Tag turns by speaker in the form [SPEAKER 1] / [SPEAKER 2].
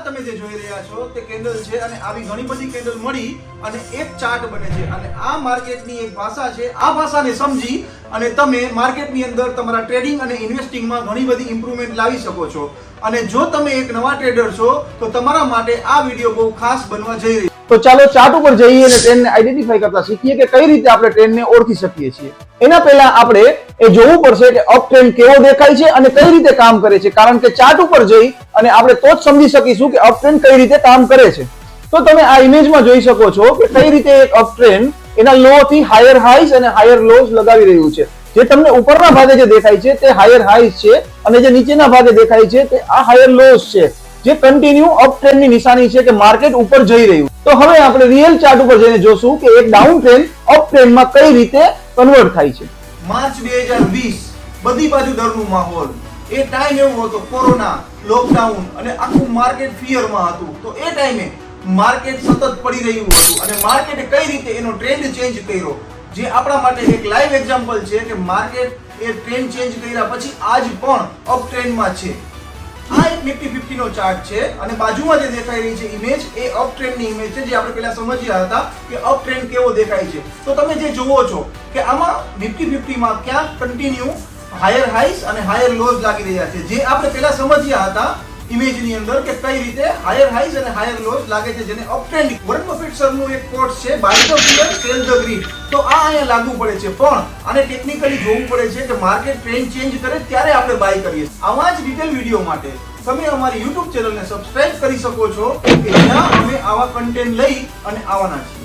[SPEAKER 1] તમે જે જોઈ રહ્યા છો તે કેન્ડલ છે અને આવી ઘણી બધી કેન્ડલ મળી અને એક ચાર્ટ બને છે અને આ માર્કેટની એક ભાષા છે. આ ભાષાને સમજી અને તમે માર્કેટની અંદર તમારા ટ્રેડિંગ અને ઇન્વેસ્ટિંગમાં ઘણી બધી ઇમ્પ્રુવમેન્ટ લાવી શકો છો. અને જો તમે એક નવા ટ્રેડર છો તો તમારા માટે આ વિડીયો બહુ ખાસ બનવા જઈ રહ્યો છે.
[SPEAKER 2] તો ચાલો ચાર્ટ ઉપર જઈએ અને ટ્રેન્ડને આઈડેન્ટિફાઈ કરતા શીખીએ કે કઈ રીતે આપણે ટ્રેન્ડને ઓળખી શકીએ છીએ. એના પહેલા આપણે એ જોવું પડશે કે અપ ટ્રેન્ડ કેવો દેખાય છે અને કઈ રીતે કામ કરે છે, કારણ કે ચાર્ટ ઉપર જઈ અને આપણે તો જ સમજી શકીશું કે અપ ટ્રેન્ડ કઈ રીતે કામ કરે છે. તો તમે આ ઇમેજમાં જોઈ શકો છો કે કઈ રીતે એક અપ ટ્રેન્ડ એના લો થી હાયર હાઈસ અને હાયર લોઝ લગાવી રહ્યું છે. જે તમને ઉપરના ભાગે જે દેખાય છે તે હાયર હાઈસ છે અને જે નીચેના ભાગે દેખાય છે તે આ હાયર લોઝ છે, જે કન્ટિન્યુ અપ ટ્રેન્ડ ની નિશાની છે કે માર્કેટ ઉપર જઈ રહ્યું. તો હવે આપણે રિયલ ચાર્ટ ઉપર જઈને જોશું કે એક ડાઉન ટ્રેન્ડ અપ ટ્રેન્ડમાં કઈ રીતે કન્વર્ટ થાય છે.
[SPEAKER 1] માર્ચ 2020 બધી બાજુ ડરનો માહોલ. એ ટાઈમ એવો હતો, કોરોના, લોકડાઉન અને આખું માર્કેટ ફિયરમાં હતું. તો એ ટાઈમે માર્કેટ સતત પડી રહ્યું હતું અને માર્કેટે કઈ રીતે એનો ટ્રેન્ડ ચેન્જ કર્યો, જે આપણા માટે એક લાઈવ એક્ઝામ્પલ છે કે માર્કેટ એ ટ્રેન્ડ ચેન્જ કર્યા પછી આજ પણ અપ ટ્રેન્ડમાં છે. આ એક નિફ્ટી 50 નો ચાર્ટ છે અને બાજુમાં જે દેખાઈ રહી છે ઇમેજ એ અપ ટ્રેન્ડની ઇમેજ છે, જે આપણે પહેલા સમજ્યા હતા કે અપ ટ્રેન્ડ કેવો દેખાય છે. તો તમે જે જુઓ છો કે આમાં નિફ્ટી 50 માં ક્યાંક કન્ટિન્યુ હાયર હાઈસ અને હાયર લોઝ લાગી રહ્યા છે, જે આપણે પહેલા સમજ્યા હતા ઇમેજની અંદર કે કઈ રીતે હાયર હાઈસ અને હાયર લોઝ લાગે છે, જેને અપ ટ્રેન્ડ. વોરન બફેટ સરનું એક કોટ છે, buy the fear sell the greed. તો આ અહીંયા લાગુ પડે છે, પણ આને ટેકનિકલી જોવું પડે છે કે માર્કેટ ટ્રેન્ડ ચેન્જ કરે ત્યારે આપણે બાય કરીએ. આવા જ ડિટેલ વિડીયો માટે તમે અમારી YouTube ચેનલને સબસ્ક્રાઇબ કરી શકો છો કે જ્યાં અમે આવા કન્ટેન્ટ લઈ અને આવવાના છીએ.